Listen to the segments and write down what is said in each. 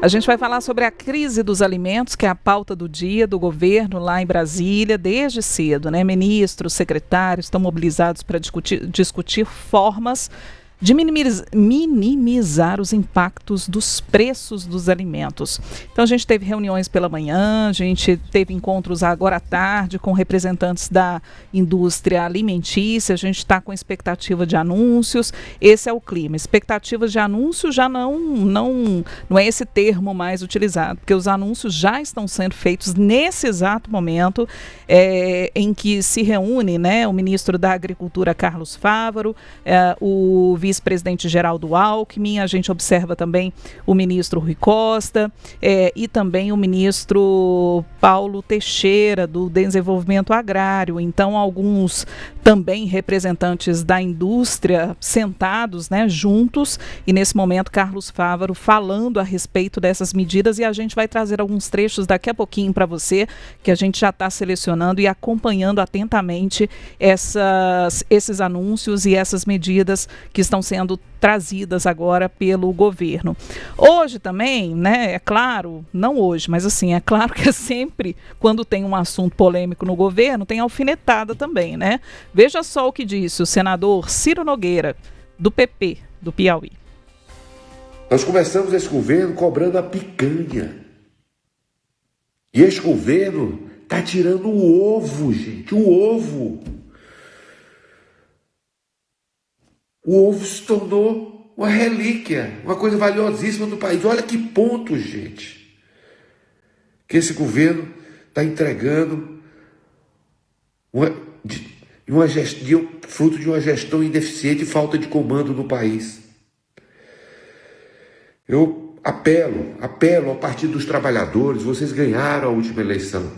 A gente vai falar sobre a crise dos alimentos, que é a pauta do dia do governo lá em Brasília, desde cedo, né? Ministros, secretários estão mobilizados para discutir formas de minimizar os impactos dos preços dos alimentos. Então a gente teve reuniões pela manhã, a gente teve encontros agora à tarde com representantes da indústria alimentícia, a gente está com expectativa de anúncios, esse é o clima. Expectativas de anúncios já não é esse termo mais utilizado, porque os anúncios já estão sendo feitos nesse exato momento em que se reúne, né, o ministro da Agricultura, Carlos Fávaro, o vice-presidente Geraldo Alckmin, a gente observa também o ministro Rui Costa e também o ministro Paulo Teixeira, do Desenvolvimento Agrário. Então, alguns também representantes da indústria sentados, né, juntos, e nesse momento Carlos Fávaro falando a respeito dessas medidas, e a gente vai trazer alguns trechos daqui a pouquinho para você, que a gente já está selecionando e acompanhando atentamente esses anúncios e essas medidas que estão sendo trazidas agora pelo governo. Hoje também, né, é claro, não hoje, mas assim, é claro que é sempre quando tem um assunto polêmico no governo, tem alfinetada também, né? Veja só o que disse o senador Ciro Nogueira, do PP, do Piauí. Nós começamos esse governo cobrando a picanha. E esse governo está tirando o ovo, gente, o ovo. O ovo se tornou uma relíquia, uma coisa valiosíssima do país. Olha que ponto, gente, que esse governo está entregando fruto de uma gestão ineficiente e falta de comando no país. Eu apelo ao Partido dos Trabalhadores, vocês ganharam a última eleição.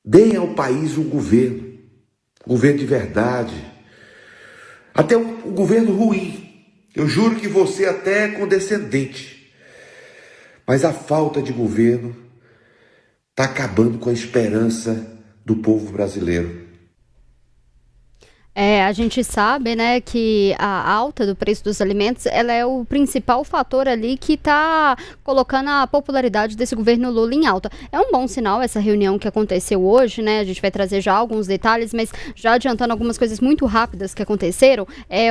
Deem ao país um governo de verdade. Até um governo ruim. Eu juro que você até é condescendente. Mas a falta de governo está acabando com a esperança do povo brasileiro. A gente sabe, né, que a alta do preço dos alimentos, ela é o principal fator ali que está colocando a popularidade desse governo Lula em alta. É um bom sinal essa reunião que aconteceu hoje, né? A gente vai trazer já alguns detalhes, mas já adiantando algumas coisas muito rápidas que aconteceram,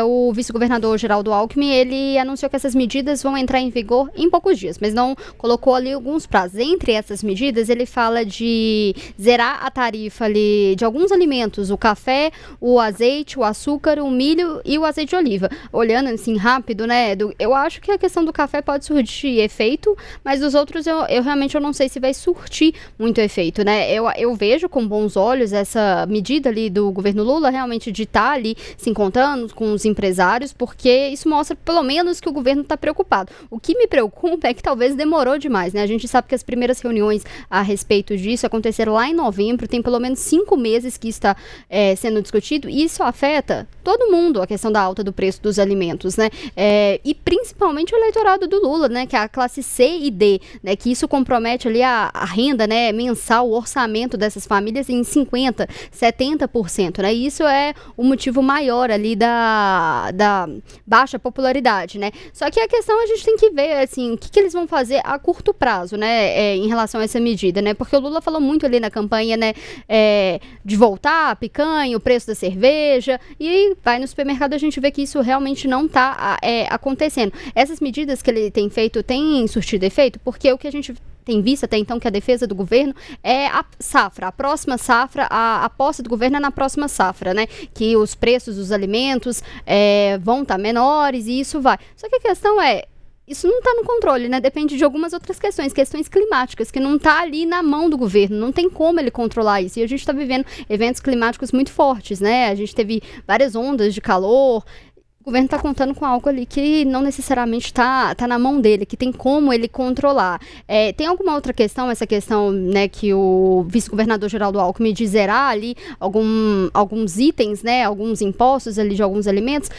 o vice-governador Geraldo Alckmin, ele anunciou que essas medidas vão entrar em vigor em poucos dias, mas não colocou ali alguns prazos. Entre essas medidas, ele fala de zerar a tarifa ali de alguns alimentos, o café, o azeite, o açúcar, o milho e o azeite de oliva. Olhando assim rápido, né, eu acho que a questão do café pode surtir efeito, mas dos outros eu realmente não sei se vai surtir muito efeito, né. Eu vejo com bons olhos essa medida ali do governo Lula, realmente de estar ali se encontrando com os empresários, porque isso mostra pelo menos que o governo está preocupado. O que me preocupa é que talvez demorou demais, né. A gente sabe que as primeiras reuniões a respeito disso aconteceram lá em novembro, tem pelo menos 5 meses que está sendo discutido, e isso afeta todo mundo, a questão da alta do preço dos alimentos, né? E principalmente o eleitorado do Lula, né? Que é a classe C e D, né? Que isso compromete ali a renda, né, mensal, o orçamento dessas famílias em 50%, 70%, né? E isso é o motivo maior ali da baixa popularidade, né? Só que a questão a gente tem que ver, assim, o que eles vão fazer a curto prazo, né? Em relação a essa medida, né? Porque o Lula falou muito ali na campanha, né? De voltar a picanha, o preço da cerveja, e vai no supermercado, a gente vê que isso realmente não está acontecendo. Essas medidas que ele tem feito têm surtido efeito, porque o que a gente tem visto até então, que a defesa do governo é a safra, a próxima safra, a aposta do governo é na próxima safra, né? Que os preços dos alimentos vão estar menores e isso vai. Só que a questão isso não está no controle, né? Depende de algumas outras questões climáticas, que não está ali na mão do governo, não tem como ele controlar isso. E a gente está vivendo eventos climáticos muito fortes, né? A gente teve várias ondas de calor. O governo está contando com algo ali que não necessariamente está na mão dele, que tem como ele controlar. Tem alguma outra questão, essa questão, né, que o vice-governador Geraldo Alckmin de zerar ali alguns itens, né, alguns impostos ali de alguns alimentos.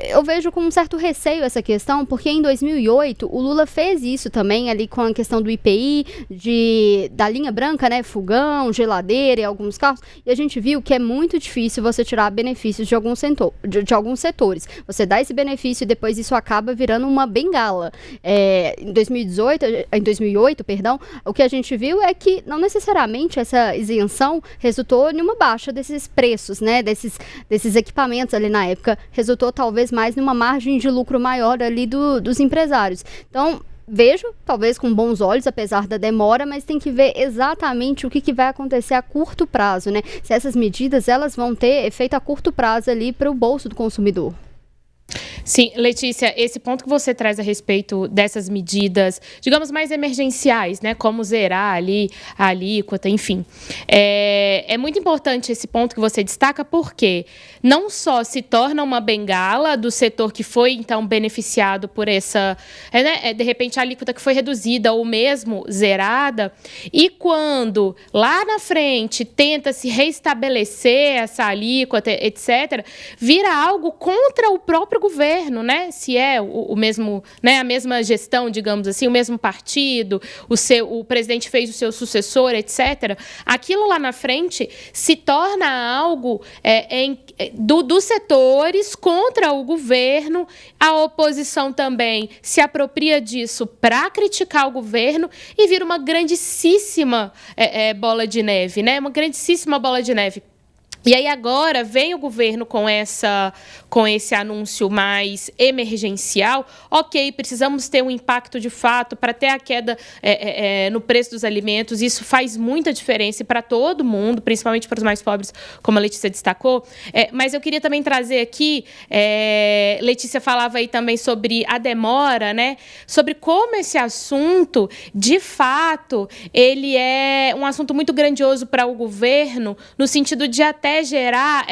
Eu vejo com um certo receio essa questão, porque em 2008 o Lula fez isso também ali com a questão do IPI, da linha branca, né, fogão, geladeira e alguns carros, e a gente viu que é muito difícil você tirar benefícios de alguns setores. Você dá esse benefício e depois isso acaba virando uma bengala. Em 2008, perdão, o que a gente viu é que não necessariamente essa isenção resultou em uma baixa desses preços, né, desses equipamentos ali na época, resultou talvez mais numa margem de lucro maior ali dos empresários. Então, vejo, talvez com bons olhos, apesar da demora, mas tem que ver exatamente o que vai acontecer a curto prazo, né? Se essas medidas, elas vão ter efeito a curto prazo ali para o bolso do consumidor. Sim, Letícia, esse ponto que você traz a respeito dessas medidas, digamos, mais emergenciais, né, como zerar ali a alíquota, enfim, é muito importante esse ponto que você destaca, porque não só se torna uma bengala do setor que foi, então, beneficiado por essa, de repente, a alíquota que foi reduzida ou mesmo zerada, e quando, lá na frente, tenta se reestabelecer essa alíquota, etc., vira algo contra o próprio governo, né? Se é o mesmo, né, a mesma gestão, digamos assim, o mesmo partido, o presidente fez o seu sucessor, etc. Aquilo lá na frente se torna algo dos setores contra o governo. A oposição também se apropria disso para criticar o governo e vira uma grandíssima bola de neve, né? Uma grandíssima bola de neve. E aí agora vem o governo com esse anúncio mais emergencial. Ok, precisamos ter um impacto de fato para ter a queda no preço dos alimentos. Isso faz muita diferença para todo mundo, principalmente para os mais pobres, como a Letícia destacou. Mas eu queria também trazer aqui, Letícia falava aí também sobre a demora, né? Sobre como esse assunto, de fato, ele é um assunto muito grandioso para o governo, no sentido de até gerar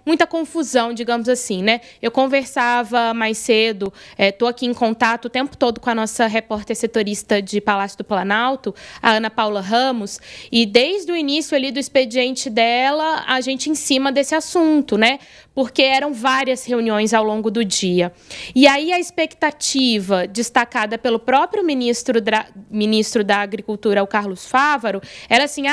muita confusão, digamos assim, né? Eu conversava mais cedo, estou aqui em contato o tempo todo com a nossa repórter setorista de Palácio do Planalto, a Ana Paula Ramos, e desde o início ali do expediente dela, a gente em cima desse assunto, né? Porque eram várias reuniões ao longo do dia. E aí a expectativa destacada pelo próprio ministro da Agricultura, o Carlos Fávaro, era assim,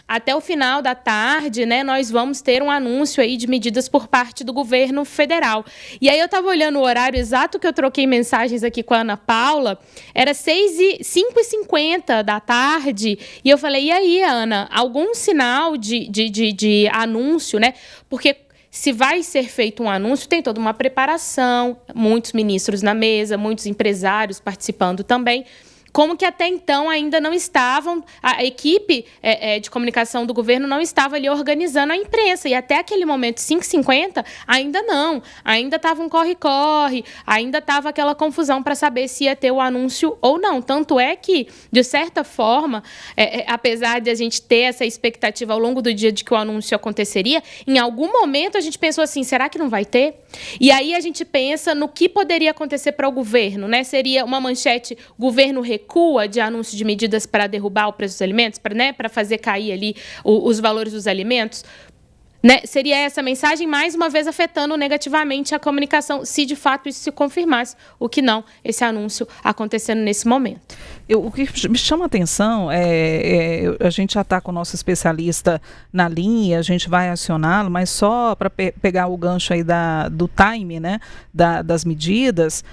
até o final da tarde, né, nós vamos ter um anúncio aí de medidas por parte do governo federal. E aí eu estava olhando o horário exato que eu troquei mensagens aqui com a Ana Paula, era 5h50 da tarde, e eu falei, e aí, Ana, algum sinal de anúncio, né? Porque se vai ser feito um anúncio, tem toda uma preparação, muitos ministros na mesa, muitos empresários participando também. Como que até então ainda não estavam, a equipe de comunicação do governo não estava ali organizando a imprensa, e até aquele momento, 5h50, ainda não, ainda estava um corre-corre, ainda estava aquela confusão para saber se ia ter o anúncio ou não. Tanto é que, de certa forma, apesar de a gente ter essa expectativa ao longo do dia de que o anúncio aconteceria, em algum momento a gente pensou assim, será que não vai ter? E aí a gente pensa no que poderia acontecer para o governo, né? Seria uma manchete, governo recua de anúncio de medidas para derrubar o preço dos alimentos, para fazer cair ali os valores dos alimentos, né? Seria essa mensagem, mais uma vez, afetando negativamente a comunicação, se de fato isso se confirmasse, o que não, esse anúncio acontecendo nesse momento. O que me chama a atenção a gente já está com o nosso especialista na linha, a gente vai acioná-lo, mas só para pegar o gancho aí do time, né, das medidas,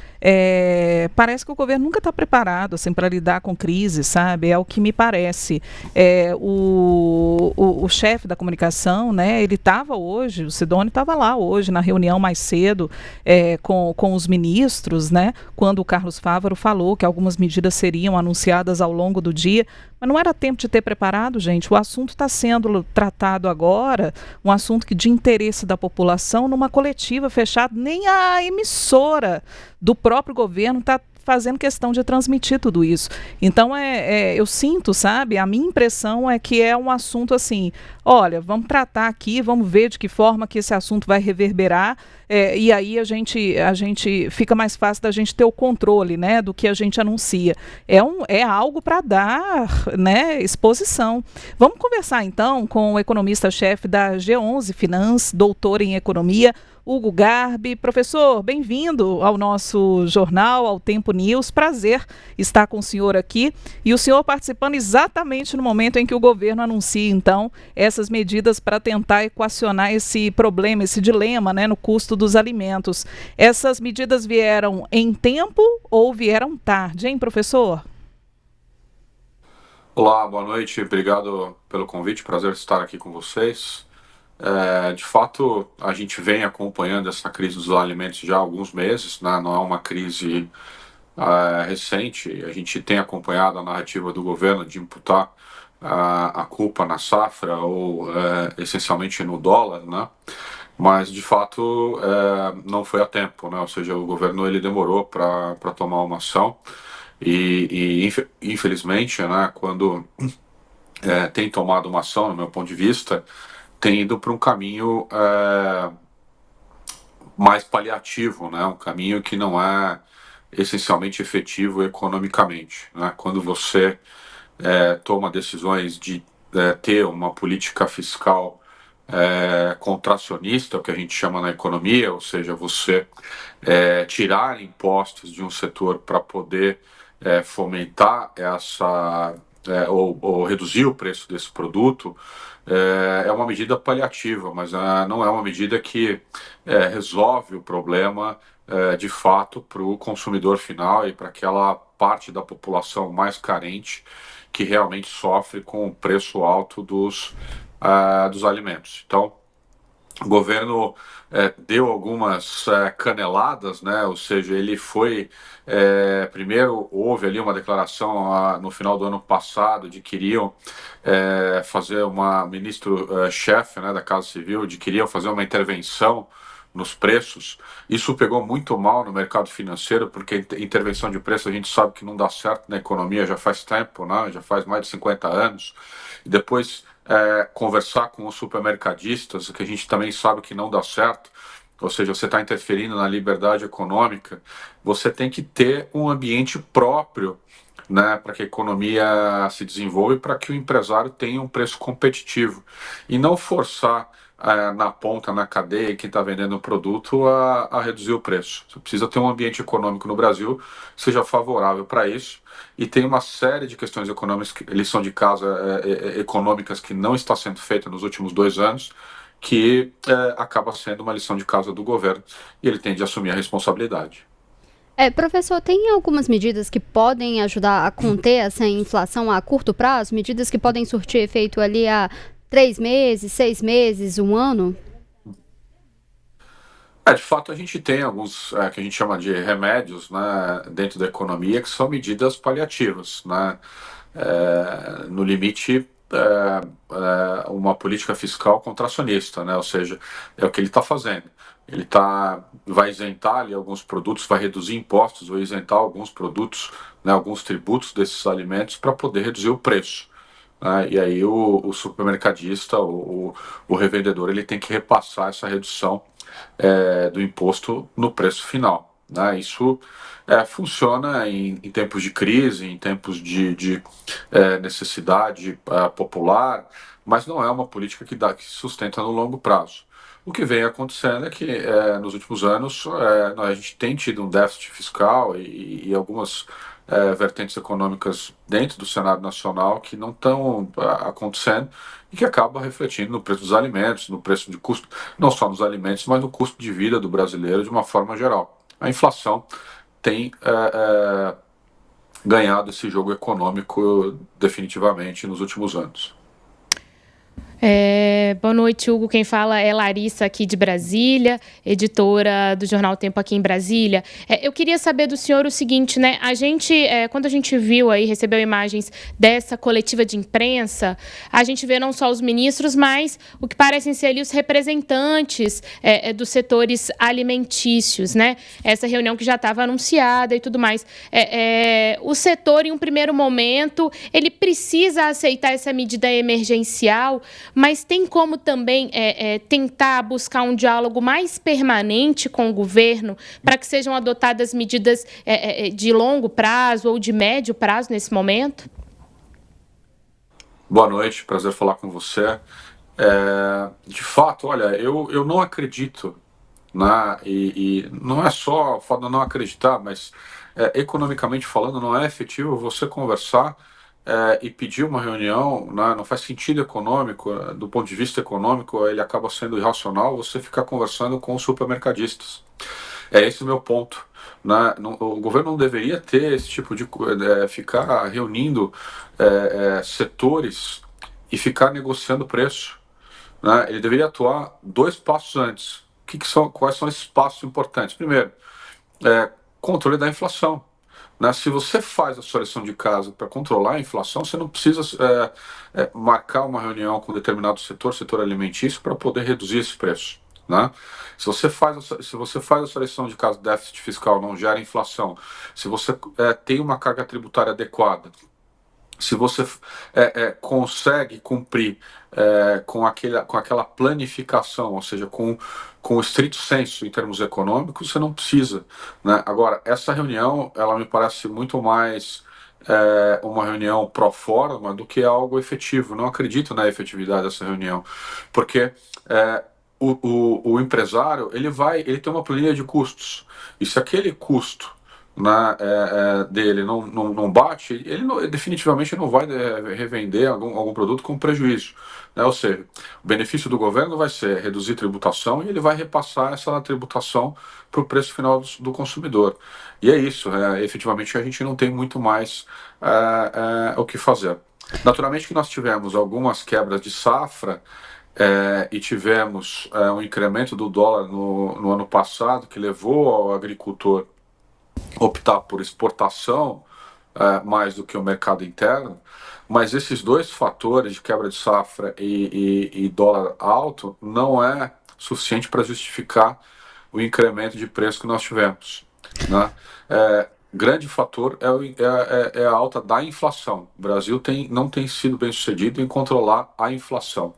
parece que o governo nunca está preparado assim, para lidar com crise, sabe? É o que me parece. O chefe da comunicação, né, ele estava hoje, o Sidônio estava lá hoje na reunião mais cedo com os ministros, né, quando o Carlos Fávaro falou que algumas medidas seriam anunciadas ao longo do dia, mas não era tempo de ter preparado, gente. O assunto está sendo tratado agora, um assunto de interesse da população, numa coletiva fechada, nem a emissora do próprio governo está fazendo questão de transmitir tudo isso. Então, eu sinto, sabe, a minha impressão é que é um assunto assim, olha, vamos tratar aqui, vamos ver de que forma que esse assunto vai reverberar, e aí a gente fica mais fácil da gente ter o controle, né, do que a gente anuncia. É algo para dar, né, exposição. Vamos conversar, então, com o economista-chefe da G11 Finance, doutor em economia, Hugo Garbi. Professor, bem-vindo ao nosso jornal, ao Tempo News. Prazer estar com o senhor aqui. E o senhor participando exatamente no momento em que o governo anuncia, então, essas medidas para tentar equacionar esse problema, esse dilema, né, no custo dos alimentos. Essas medidas vieram em tempo ou vieram tarde, hein, professor? Olá, boa noite, obrigado pelo convite, prazer estar aqui com vocês. De fato, a gente vem acompanhando essa crise dos alimentos já há alguns meses, né? Não é uma crise recente. A gente tem acompanhado a narrativa do governo de imputar a culpa na safra ou essencialmente no dólar, né? Mas de fato não foi a tempo, né? Ou seja, o governo ele demorou para tomar uma ação e infelizmente, né, quando tem tomado uma ação, no meu ponto de vista, tem ido para um caminho mais paliativo, né? Um caminho que não é essencialmente efetivo economicamente, né? Quando você toma decisões de ter uma política fiscal contracionista, o que a gente chama na economia, ou seja, você tirar impostos de um setor para poder fomentar essa ou reduzir o preço desse produto, é uma medida paliativa, mas não é uma medida que resolve o problema de fato para o consumidor final e para aquela parte da população mais carente que realmente sofre com o preço alto dos alimentos. Então, o governo deu algumas caneladas, né? Ou seja, ele foi primeiro houve ali uma declaração no final do ano passado de que iriam fazer ministro-chefe, né, da Casa Civil, de que iriam fazer uma intervenção nos preços. Isso pegou muito mal no mercado financeiro, porque intervenção de preço a gente sabe que não dá certo na economia já faz tempo, né? Já faz mais de 50 anos. E depois conversar com os supermercadistas, que a gente também sabe que não dá certo, ou seja, você está interferindo na liberdade econômica, você tem que ter um ambiente próprio, né, para que a economia se desenvolva e para que o empresário tenha um preço competitivo. E não forçar na ponta, na cadeia, quem está vendendo o produto a reduzir o preço. Você precisa ter um ambiente econômico no Brasil que seja favorável para isso. E tem uma série de questões econômicas, lição de casa econômicas que não está sendo feita nos últimos 2 anos, que acaba sendo uma lição de casa do governo e ele tem de assumir a responsabilidade. Professor, tem algumas medidas que podem ajudar a conter essa inflação a curto prazo? Medidas que podem surtir efeito ali a 3 meses, 6 meses, 1 ano? De fato, a gente tem alguns que a gente chama de remédios, né, dentro da economia, que são medidas paliativas, né? No limite, uma política fiscal contracionista, né? Ou seja, é o que ele está fazendo. Ele vai isentar ali alguns produtos, vai reduzir impostos, vai isentar alguns produtos, né, alguns tributos desses alimentos para poder reduzir o preço. E aí o supermercadista, o revendedor, ele tem que repassar essa redução do imposto no preço final, né? Isso funciona em tempos de crise, em tempos de necessidade popular, mas não é uma política que sustenta no longo prazo. O que vem acontecendo é que nos últimos anos a gente tem tido um déficit fiscal e algumas vertentes econômicas dentro do cenário nacional que não estão acontecendo e que acaba refletindo no preço dos alimentos, no preço de custo, não só nos alimentos, mas no custo de vida do brasileiro de uma forma geral. A inflação tem ganhado esse jogo econômico definitivamente nos últimos anos. Boa noite, Hugo. Quem fala é Larissa, aqui de Brasília, editora do Jornal Tempo aqui em Brasília. Eu queria saber do senhor o seguinte, né? Quando a gente viu aí, recebeu imagens dessa coletiva de imprensa, a gente vê não só os ministros, mas o que parecem ser ali os representantes dos setores alimentícios, né? Essa reunião que já estava anunciada e tudo mais. O setor, em um primeiro momento, ele precisa aceitar essa medida emergencial, mas tem como também tentar buscar um diálogo mais permanente com o governo para que sejam adotadas medidas de longo prazo ou de médio prazo nesse momento? Boa noite, prazer falar com você. De fato, olha, eu não acredito né? E não é só o fato de eu não acreditar, mas economicamente falando, não é efetivo você conversar e pedir uma reunião, né? Não faz sentido econômico, do ponto de vista econômico, ele acaba sendo irracional você ficar conversando com os supermercadistas. É esse o meu ponto. Né? O governo não deveria ter esse tipo de ficar reunindo setores e ficar negociando preço. Né? Ele deveria atuar 2 passos antes. Quais são esses passos importantes? Primeiro, controle da inflação. Né? Se você faz a sua lição de casa para controlar a inflação, você não precisa marcar uma reunião com determinado setor alimentício, para poder reduzir esse preço. Né? Se você faz a sua lição de casa, déficit fiscal não gera inflação, se você tem uma carga tributária adequada, se você consegue cumprir com aquela planificação, ou seja, com o estrito senso em termos econômicos, você não precisa. Né? Agora, essa reunião, ela me parece muito mais uma reunião pro forma do que algo efetivo. Não acredito na efetividade dessa reunião, porque o empresário ele tem uma planilha de custos, e se aquele custo, né, dele não bate, ele definitivamente não vai revender algum produto com prejuízo. Né? Ou seja, o benefício do governo vai ser reduzir tributação, e ele vai repassar essa tributação para o preço final do consumidor. E é isso, efetivamente a gente não tem muito mais o que fazer. Naturalmente que nós tivemos algumas quebras de safra, e tivemos um incremento do dólar no ano passado, que levou ao agricultor optar por exportação mais do que o mercado interno, mas esses 2 fatores de quebra de safra e dólar alto não é suficiente para justificar o incremento de preço que nós tivemos. Né? Grande fator é a alta da inflação. O Brasil não tem sido bem sucedido em controlar a inflação.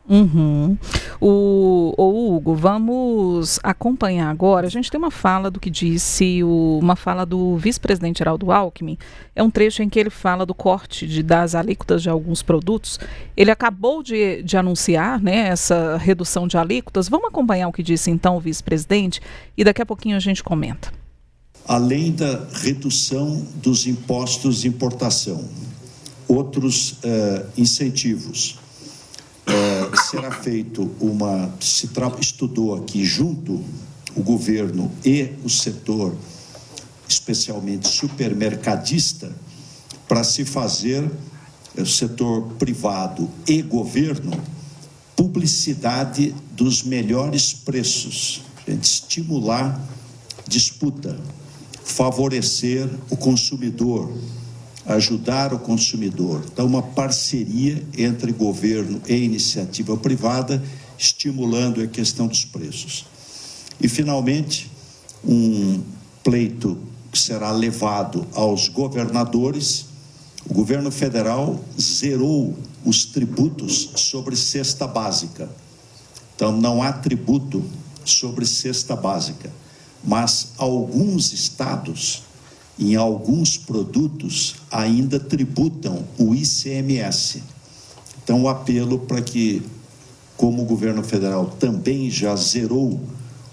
Uhum. O Hugo, vamos acompanhar agora. A gente tem uma fala do que disse uma fala do vice-presidente Geraldo Alckmin. É um trecho em que ele fala do corte das alíquotas de alguns produtos. Ele acabou de anunciar, né, essa redução de alíquotas. Vamos acompanhar o que disse então o vice-presidente e daqui a pouquinho a gente comenta. Além da redução dos impostos de importação, outros incentivos. Será feito estudou aqui junto o governo e o setor, especialmente supermercadista, para se fazer, o setor privado e governo, publicidade dos melhores preços, estimular disputa, favorecer o consumidor, ajudar o consumidor. Então, uma parceria entre governo e iniciativa privada, estimulando a questão dos preços. E, finalmente, um pleito que será levado aos governadores. O governo federal zerou os tributos sobre cesta básica. Então, não há tributo sobre cesta básica, mas alguns estados, em alguns produtos, ainda tributam o ICMS. Então, o apelo para que, como o governo federal também já zerou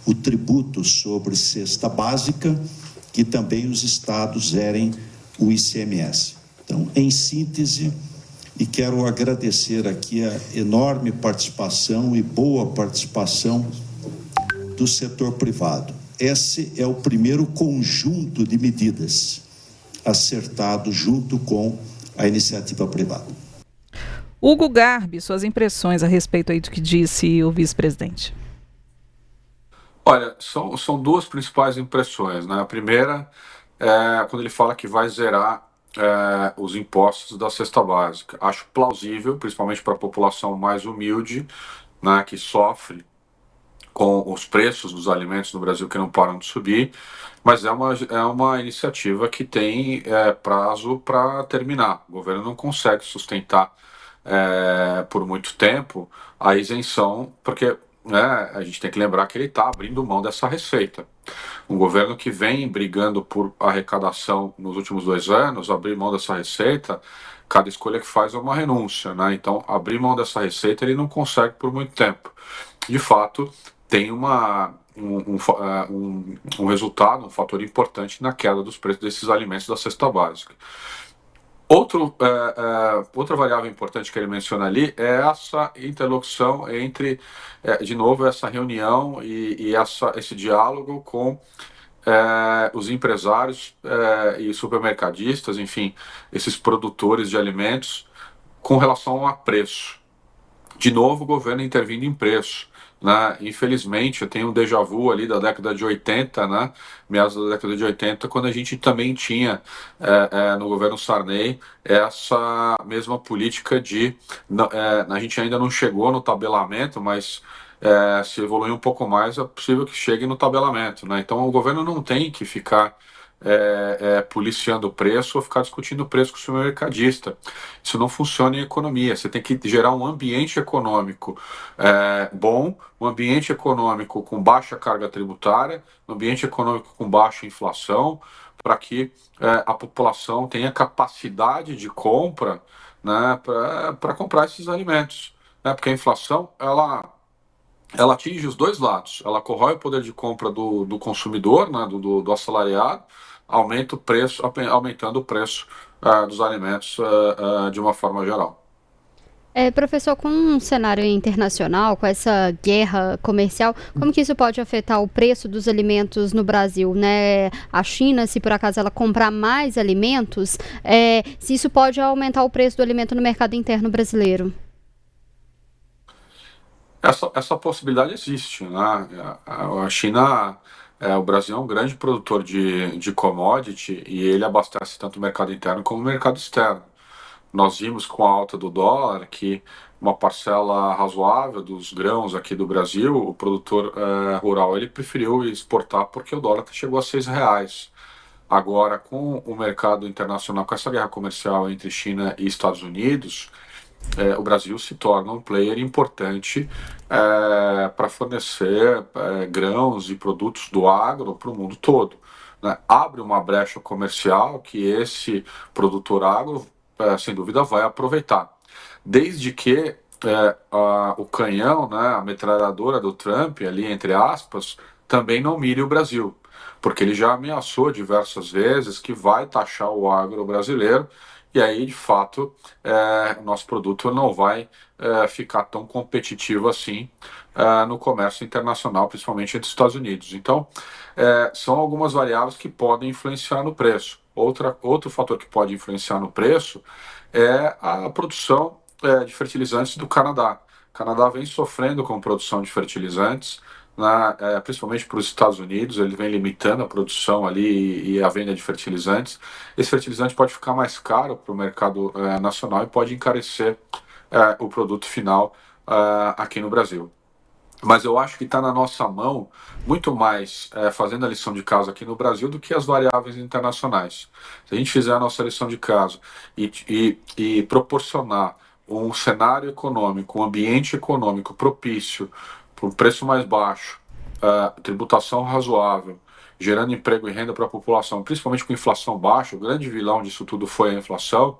o tributo sobre cesta básica, que também os estados zerem o ICMS. Então, em síntese, e quero agradecer aqui a enorme participação e boa participação do setor privado. Esse é o primeiro conjunto de medidas acertado junto com a iniciativa privada. Hugo Garbi, suas impressões a respeito aí do que disse o vice-presidente. Olha, são 2 principais impressões. Né? A primeira é quando ele fala que vai zerar os impostos da cesta básica. Acho plausível, principalmente para a população mais humilde, né, que sofre com os preços dos alimentos no Brasil que não param de subir, mas é uma iniciativa que tem prazo para terminar. O governo não consegue sustentar por muito tempo a isenção, porque a gente tem que lembrar que ele está abrindo mão dessa receita. Um governo que vem brigando por arrecadação nos últimos 2 anos, abrir mão dessa receita, cada escolha que faz é uma renúncia, né? Então, abrir mão dessa receita ele não consegue por muito tempo. De fato, tem uma um resultado, um fator importante na queda dos preços desses alimentos da cesta básica. Outra variável importante que ele menciona ali é essa interlocução entre, de novo, essa reunião e esse diálogo com os empresários e supermercadistas, enfim, esses produtores de alimentos, com relação a preço. De novo, o governo intervindo em preço. Né? Infelizmente, eu tenho um déjà vu ali da década de 80, né? Meados da década de 80, quando a gente também tinha no governo Sarney essa mesma política de a gente ainda não chegou no tabelamento, mas se evoluir um pouco mais é possível que chegue no tabelamento, né? Então o governo não tem que ficar policiando o preço ou ficar discutindo o preço com o supermercadista. Isso não funciona em economia. Você tem que gerar um ambiente econômico bom, um ambiente econômico com baixa carga tributária, um ambiente econômico com baixa inflação, para que a população tenha capacidade de compra, né, para comprar esses alimentos. Né? Porque a inflação, ela atinge os dois lados. Ela corrói o poder de compra do consumidor, né, do assalariado, aumenta o preço, aumentando o preço dos alimentos de uma forma geral. Professor, com um cenário internacional, com essa guerra comercial, como que isso pode afetar o preço dos alimentos no Brasil, né? A China, se por acaso ela comprar mais alimentos, se isso pode aumentar o preço do alimento no mercado interno brasileiro? Essa possibilidade existe, né? A China, o Brasil é um grande produtor de commodity e ele abastece tanto o mercado interno como o mercado externo. Nós vimos com a alta do dólar que uma parcela razoável dos grãos aqui do Brasil, o produtor rural, ele preferiu exportar porque o dólar chegou a R$ 6. Agora, com o mercado internacional, com essa guerra comercial entre China e Estados Unidos, o Brasil se torna um player importante para fornecer grãos e produtos do agro para o mundo todo. Né? Abre uma brecha comercial que esse produtor agro, sem dúvida, vai aproveitar. Desde que o canhão, né, a metralhadora do Trump, ali entre aspas, também não mire o Brasil. Porque ele já ameaçou diversas vezes que vai taxar o agro brasileiro e aí, de fato, o nosso produto não vai ficar tão competitivo assim no comércio internacional, principalmente entre os Estados Unidos. Então, são algumas variáveis que podem influenciar no preço. Outro fator que pode influenciar no preço é a produção de fertilizantes do Canadá. O Canadá vem sofrendo com produção de fertilizantes, principalmente para os Estados Unidos, ele vem limitando a produção ali e a venda de fertilizantes. Esse fertilizante pode ficar mais caro para o mercado nacional e pode encarecer o produto final aqui no Brasil. Mas eu acho que está na nossa mão muito mais fazendo a lição de casa aqui no Brasil do que as variáveis internacionais. Se a gente fizer a nossa lição de casa e proporcionar um cenário econômico, um ambiente econômico propício para um preço mais baixo, tributação razoável, gerando emprego e renda para a população, principalmente com inflação baixa, o grande vilão disso tudo foi a inflação,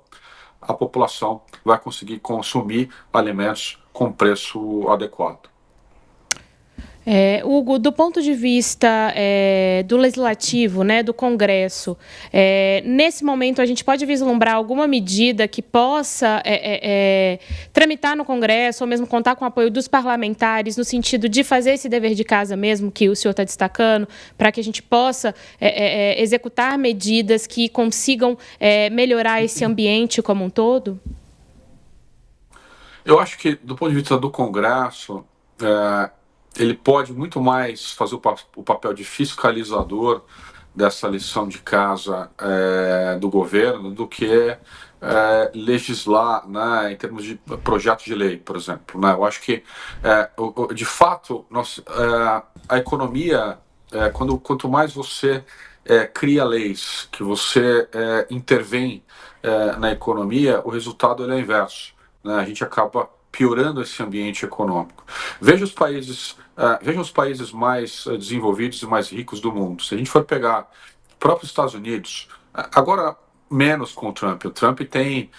a população vai conseguir consumir alimentos com preço adequado. Hugo, do ponto de vista do Legislativo, né, do Congresso, nesse momento a gente pode vislumbrar alguma medida que possa tramitar no Congresso ou mesmo contar com o apoio dos parlamentares no sentido de fazer esse dever de casa mesmo que o senhor está destacando, para que a gente possa executar medidas que consigam melhorar esse ambiente como um todo? Eu acho que, do ponto de vista do Congresso, ele pode muito mais fazer o papel de fiscalizador dessa lição de casa do governo do que legislar, né, em termos de projeto de lei, por exemplo. Né? Eu acho que, de fato, a economia, quanto mais você cria leis, que você intervém na economia, o resultado é o inverso. Né? A gente acaba piorando esse ambiente econômico. Vejam os países mais desenvolvidos e mais ricos do mundo. Se a gente for pegar o próprio Estados Unidos, agora menos com o Trump. O Trump tem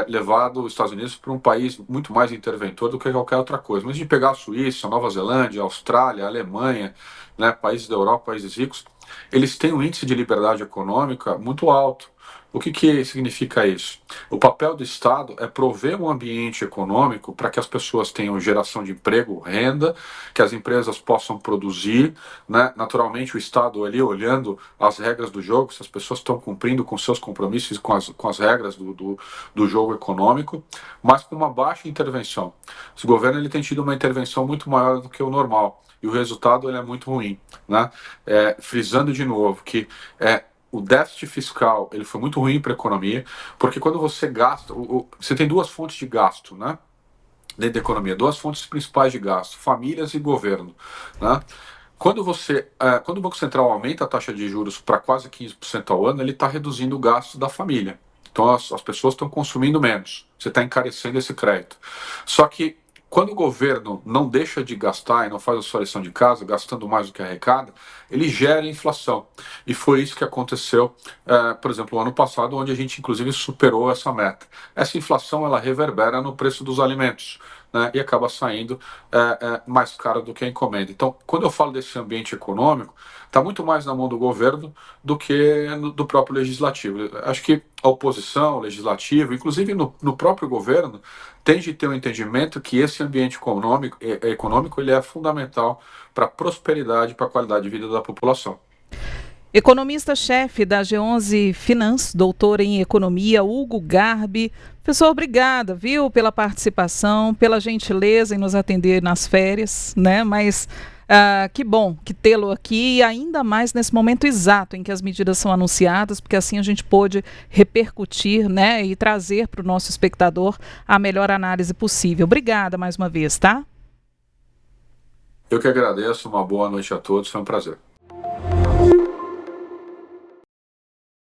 levado os Estados Unidos para um país muito mais interventor do que qualquer outra coisa. Mas de pegar a Suíça, a Nova Zelândia, a Austrália, a Alemanha, né, países da Europa, países ricos, eles têm um índice de liberdade econômica muito alto. O que significa isso? O papel do Estado é prover um ambiente econômico para que as pessoas tenham geração de emprego, renda, que as empresas possam produzir, né? Naturalmente o Estado ali olhando as regras do jogo, se as pessoas estão cumprindo com seus compromissos, com as regras do jogo econômico, mas com uma baixa intervenção. O governo ele tem tido uma intervenção muito maior do que o normal, e o resultado ele é muito ruim, né? Frisando de novo que o déficit fiscal ele foi muito ruim para a economia, porque quando você gasta, você tem duas fontes de gasto, né? Dentro da economia, duas fontes principais de gasto, famílias e governo, né? Quando o Banco Central aumenta a taxa de juros para quase 15% ao ano, ele está reduzindo o gasto da família. Então as pessoas estão consumindo menos, você está encarecendo esse crédito. Só que quando o governo não deixa de gastar e não faz a sua lição de casa, gastando mais do que arrecada, ele gera inflação. E foi isso que aconteceu, por exemplo, no ano passado, onde a gente, inclusive, superou essa meta. Essa inflação, ela reverbera no preço dos alimentos, né, e acaba saindo mais caro do que a encomenda. Então, quando eu falo desse ambiente econômico, está muito mais na mão do governo do que do próprio legislativo. Acho que a oposição, o legislativo, inclusive no próprio governo, tem de ter um entendimento que esse ambiente econômico ele é fundamental para a prosperidade e para a qualidade de vida da população. Economista-chefe da G11 Finance, doutor em economia, Hugo Garbi. Professor, obrigada, viu, pela participação, pela gentileza em nos atender nas férias, né? Mas que bom que tê-lo aqui, e ainda mais nesse momento exato em que as medidas são anunciadas, porque assim a gente pôde repercutir, né, e trazer para o nosso espectador a melhor análise possível. Obrigada mais uma vez, tá? Eu que agradeço, uma boa noite a todos, foi um prazer.